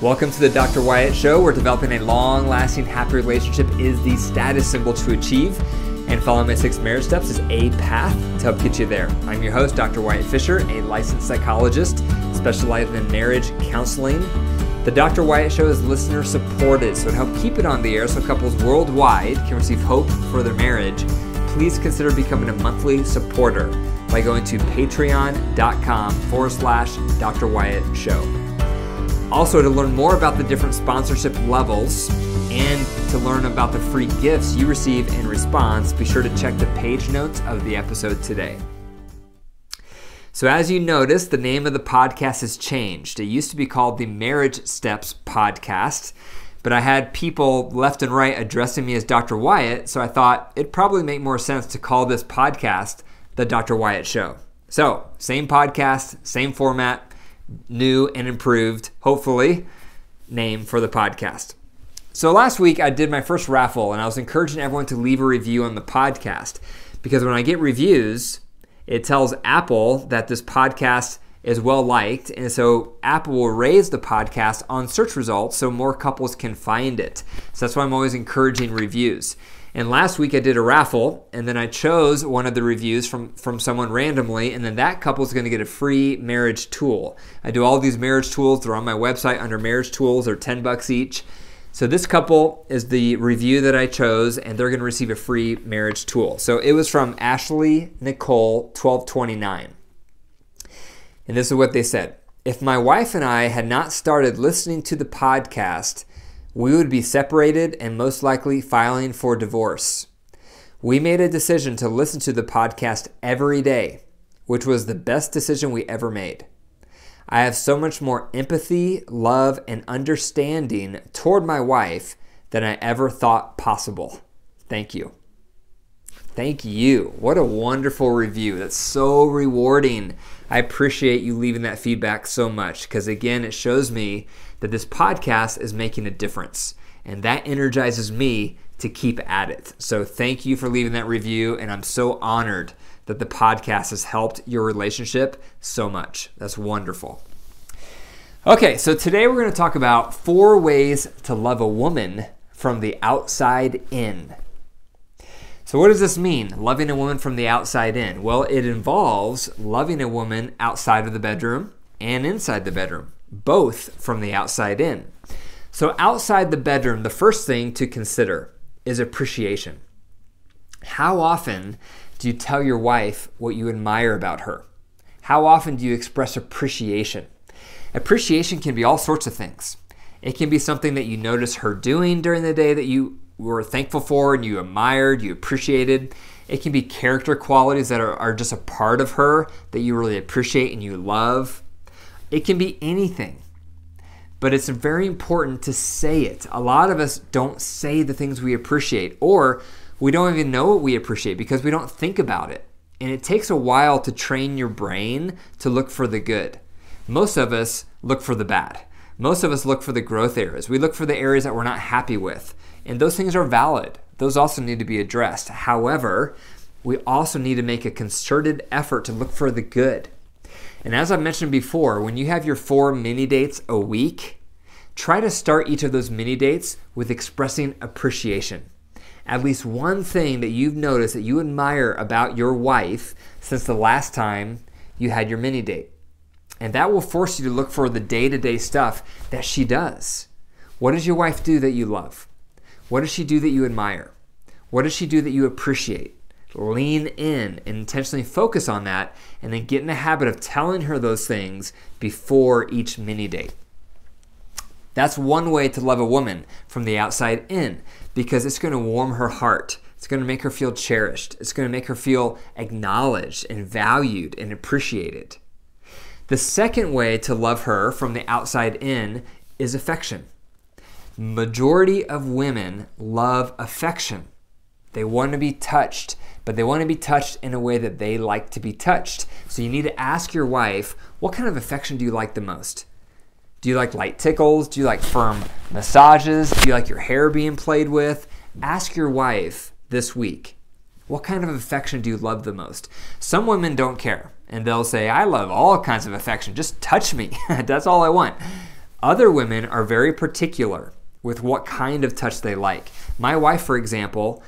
Welcome to the Dr. Wyatt Show, where developing a long-lasting, happy relationship is the status symbol to achieve, and following my 6 marriage steps is a path to help get you there. I'm your host, Dr. Wyatt Fisher, a licensed psychologist specializing in marriage counseling. The Dr. Wyatt Show is listener-supported, so to help keep it on the air so couples worldwide can receive hope for their marriage, please consider becoming a monthly supporter by going to patreon.com/Dr. Wyatt Show. Also, to learn more about the different sponsorship levels and to learn about the free gifts you receive in response, be sure to check the page notes of the episode today. So as you notice, the name of the podcast has changed. It used to be called the Marriage Steps Podcast, but I had people left and right addressing me as Dr. Wyatt, so I thought it'd probably make more sense to call this podcast the Dr. Wyatt Show. So, same podcast, same format, new and improved, hopefully, name for the podcast. So last week I did my first raffle and I was encouraging everyone to leave a review on the podcast because when I get reviews, it tells Apple that this podcast is well liked, and so Apple will raise the podcast on search results so more couples can find it. So that's why I'm always encouraging reviews. And last week I did a raffle, and then I chose one of the reviews from someone randomly, and then that couple is going to get a free marriage tool. I do all these marriage tools. They're on my website under marriage tools. They're $10 each. So this couple is the review that I chose, and they're going to receive a free marriage tool. So it was from Ashley Nicole 1229. And this is what they said. If my wife and I had not started listening to the podcast, we would be separated and most likely filing for divorce. We made a decision to listen to the podcast every day, which was the best decision we ever made. I have so much more empathy, love, and understanding toward my wife than I ever thought possible. Thank you. Thank you. What a wonderful review. That's so rewarding. I appreciate you leaving that feedback so much because, again, it shows me that this podcast is making a difference, and that energizes me to keep at it. So thank you for leaving that review, and I'm so honored that the podcast has helped your relationship so much. That's wonderful. Okay, so today we're going to talk about 4 ways to love a woman from the outside in. So what does this mean, loving a woman from the outside in? Well, it involves loving a woman outside of the bedroom and inside the bedroom, both from the outside in. So outside the bedroom, the first thing to consider is appreciation. How often do you tell your wife what you admire about her? How often do you express appreciation? Appreciation can be all sorts of things. It can be something that you notice her doing during the day that you were thankful for and you admired, you appreciated. It can be character qualities that are just a part of her that you really appreciate and you love. It can be anything, but it's very important to say it. A lot of us don't say the things we appreciate, or we don't even know what we appreciate because we don't think about it. And it takes a while to train your brain to look for the good. Most of us look for the bad. Most of us look for the growth areas. We look for the areas that we're not happy with. And those things are valid. Those also need to be addressed. However, we also need to make a concerted effort to look for the good. And as I mentioned before, when you have your 4 mini dates a week, try to start each of those mini dates with expressing appreciation. At least one thing that you've noticed that you admire about your wife since the last time you had your mini date. And that will force you to look for the day-to-day stuff that she does. What does your wife do that you love? What does she do that you admire? What does she do that you appreciate? Lean in and intentionally focus on that, and then get in the habit of telling her those things before each mini date. That's one way to love a woman from the outside in, because it's going to warm her heart. It's going to make her feel cherished. It's going to make her feel acknowledged and valued and appreciated. The second way to love her from the outside in is affection. Majority of women love affection. They want to be touched, but they want to be touched in a way that they like to be touched. So you need to ask your wife, what kind of affection do you like the most? Do you like light tickles? Do you like firm massages? Do you like your hair being played with? Ask your wife this week, what kind of affection do you love the most? Some women don't care, and they'll say, I love all kinds of affection. Just touch me. That's all I want. Other women are very particular with what kind of touch they like. My wife, for example,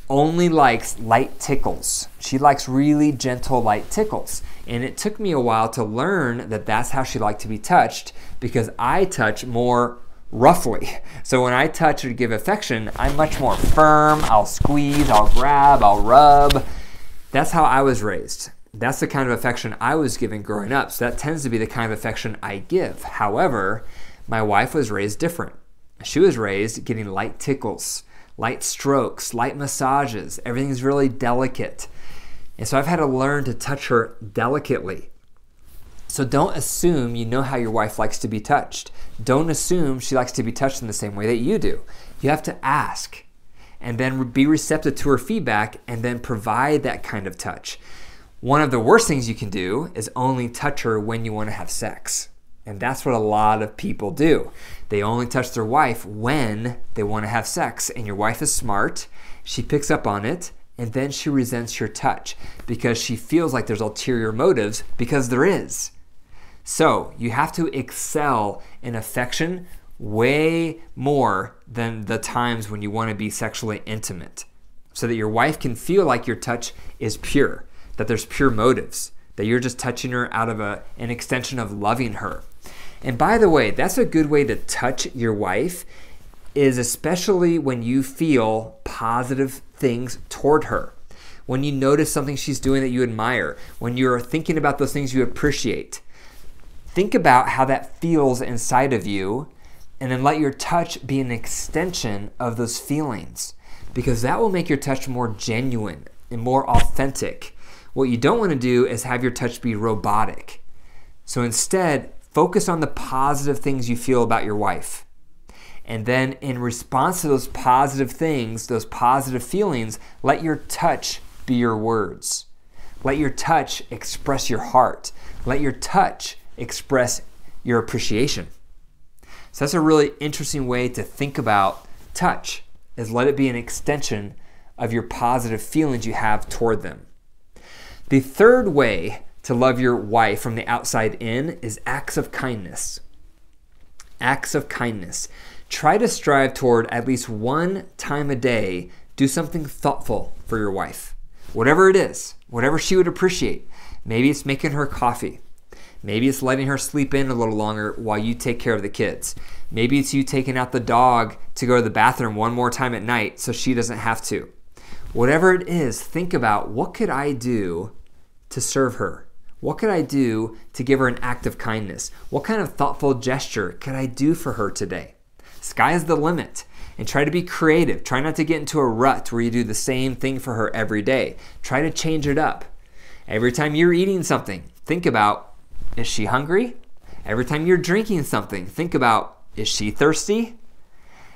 only likes light tickles. She likes really gentle, light tickles. And it took me a while to learn that that's how she liked to be touched, because I touch more roughly. So when I touch or give affection, I'm much more firm. I'll squeeze, I'll grab, I'll rub. That's how I was raised. That's the kind of affection I was given growing up. So that tends to be the kind of affection I give. However, my wife was raised different. She was raised getting light tickles, light strokes, light massages. Everything's really delicate. And so I've had to learn to touch her delicately. So don't assume you know how your wife likes to be touched. Don't assume she likes to be touched in the same way that you do. You have to ask and then be receptive to her feedback and then provide that kind of touch. One of the worst things you can do is only touch her when you want to have sex. And that's what a lot of people do. They only touch their wife when they want to have sex. And your wife is smart. She picks up on it, and then she resents your touch because she feels like there's ulterior motives, because there is. So you have to excel in affection way more than the times when you want to be sexually intimate, so that your wife can feel like your touch is pure, that there's pure motives, that you're just touching her out of an extension of loving her. And by the way, that's a good way to touch your wife, is especially when you feel positive things toward her. When you notice something she's doing that you admire, when you're thinking about those things you appreciate. Think about how that feels inside of you, and then let your touch be an extension of those feelings, because that will make your touch more genuine and more authentic. What you don't want to do is have your touch be robotic. So instead, focus on the positive things you feel about your wife. And then in response to those positive things, those positive feelings, let your touch be your words. Let your touch express your heart. Let your touch express your appreciation. So that's a really interesting way to think about touch, is let it be an extension of your positive feelings you have toward them. The third way to love your wife from the outside in is acts of kindness. Acts of kindness. Try to strive toward at least one time a day, do something thoughtful for your wife. Whatever it is, whatever she would appreciate. Maybe it's making her coffee. Maybe it's letting her sleep in a little longer while you take care of the kids. Maybe it's you taking out the dog to go to the bathroom one more time at night so she doesn't have to. Whatever it is, think about, what could I do to serve her? What could I do to give her an act of kindness? What kind of thoughtful gesture could I do for her today? Sky's the limit. And try to be creative. Try not to get into a rut where you do the same thing for her every day. Try to change it up. Every time you're eating something, think about, is she hungry? Every time you're drinking something, think about, is she thirsty?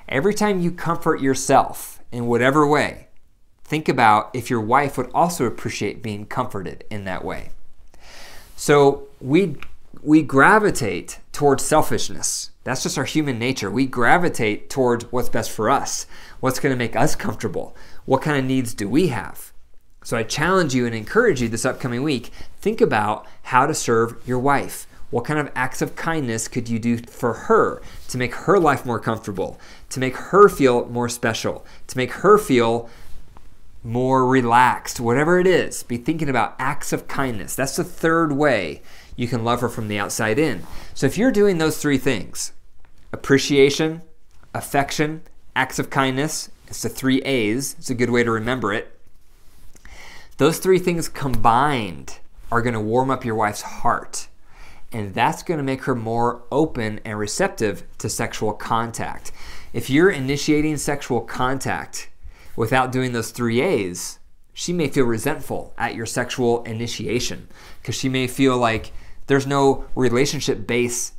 Every time you comfort yourself in whatever way, think about if your wife would also appreciate being comforted in that way. So we gravitate towards selfishness. That's just our human nature. We gravitate towards what's best for us, what's going to make us comfortable, what kind of needs do we have. So I challenge you and encourage you this upcoming week, think about how to serve your wife. What kind of acts of kindness could you do for her to make her life more comfortable, to make her feel more special, to make her feel more relaxed, whatever it is. Be thinking about acts of kindness. That's the third way you can love her from the outside in. So if you're doing those three things, appreciation, affection, acts of kindness, it's the 3 A's. It's a good way to remember it. Those three things combined are going to warm up your wife's heart. And that's going to make her more open and receptive to sexual contact. If you're initiating sexual contact without doing those 3 A's, she may feel resentful at your sexual initiation, because she may feel like there's no relationship base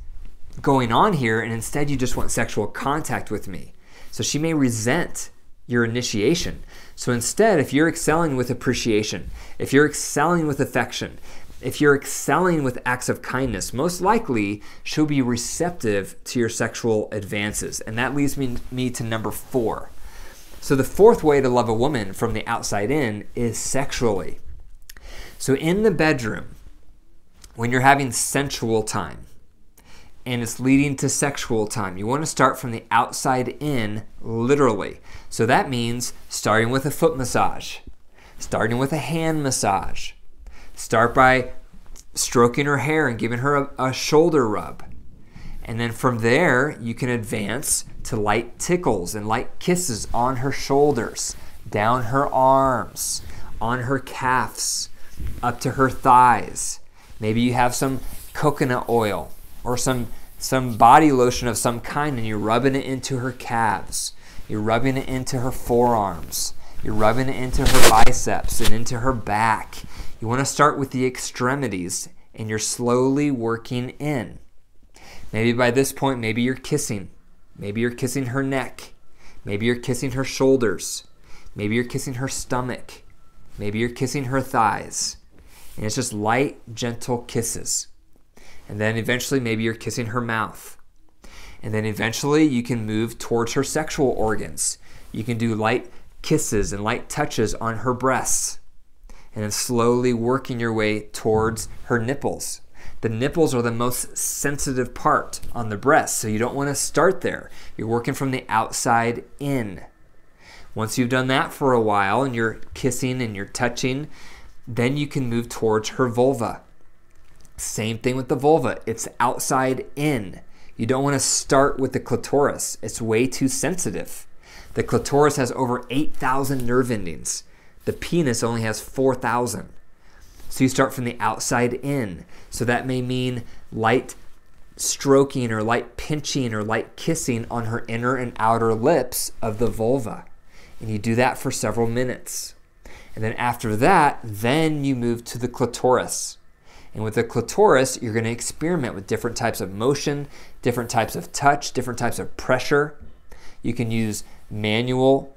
going on here, and instead you just want sexual contact with me. So she may resent your initiation. So instead, if you're excelling with appreciation, if you're excelling with affection, if you're excelling with acts of kindness, most likely she'll be receptive to your sexual advances. And that leads me to number 4. So the fourth way to love a woman from the outside in is sexually. So in the bedroom, when you're having sensual time, and it's leading to sexual time. You want to start from the outside in, literally. So that means starting with a foot massage, starting with a hand massage. Start by stroking her hair and giving her a shoulder rub. And then from there, you can advance to light tickles and light kisses on her shoulders, down her arms, on her calves, up to her thighs. Maybe you have some coconut oil or some body lotion of some kind, and you're rubbing it into her calves. You're rubbing it into her forearms. You're rubbing it into her biceps and into her back. You want to start with the extremities, and you're slowly working in. Maybe by this point, maybe you're kissing. Maybe you're kissing her neck. Maybe you're kissing her shoulders. Maybe you're kissing her stomach. Maybe you're kissing her thighs. And it's just light, gentle kisses. And then eventually maybe you're kissing her mouth. And then eventually you can move towards her sexual organs. You can do light kisses and light touches on her breasts. And then slowly working your way towards her nipples. The nipples are the most sensitive part on the breast, so you don't want to start there. You're working from the outside in. Once you've done that for a while and you're kissing and you're touching, then you can move towards her vulva. Same thing with the vulva. It's outside in. You don't want to start with the clitoris. It's way too sensitive. The clitoris has over 8,000 nerve endings. The penis only has 4,000. So you start from the outside in. So that may mean light stroking or light pinching or light kissing on her inner and outer lips of the vulva. And you do that for several minutes. And then after that, then you move to the clitoris. And with the clitoris, you're going to experiment with different types of motion, different types of touch, different types of pressure. You can use manual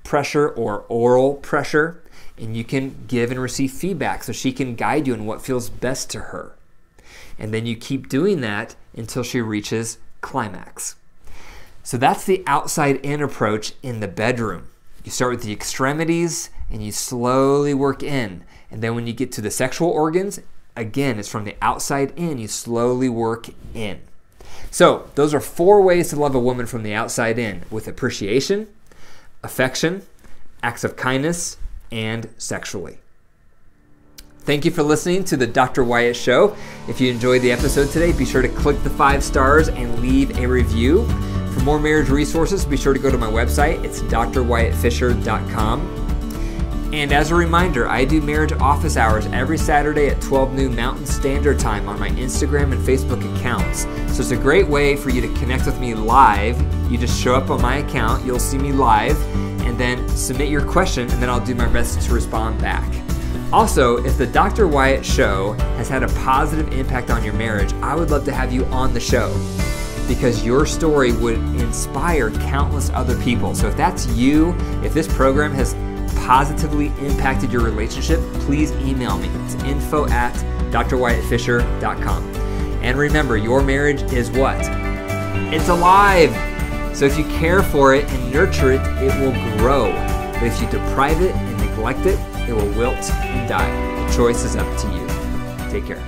pressure or oral pressure. And you can give and receive feedback so she can guide you in what feels best to her. And then you keep doing that until she reaches climax. So that's the outside-in approach in the bedroom. You start with the extremities and you slowly work in. And then when you get to the sexual organs, again, it's from the outside in, you slowly work in. So those are 4 ways to love a woman from the outside in, with appreciation, affection, acts of kindness, and sexually. Thank you for listening to the Dr. Wyatt Show. If you enjoyed the episode today, be sure to click the 5 stars and leave a review. For more marriage resources, be sure to go to my website. It's drwyattfisher.com. And as a reminder, I do marriage office hours every Saturday at 12 noon Mountain Standard Time on my Instagram and Facebook accounts. So it's a great way for you to connect with me live. You just show up on my account, you'll see me live, and then submit your question, and then I'll do my best to respond back. Also, if the Dr. Wyatt Show has had a positive impact on your marriage, I would love to have you on the show, because your story would inspire countless other people. So if that's you, if this program has positively impacted your relationship, please email me. It's info@drwyattfisher.com. And remember, your marriage is what? It's alive. So if you care for it and nurture it, it will grow. But if you deprive it and neglect it, it will wilt and die. The choice is up to you. Take care.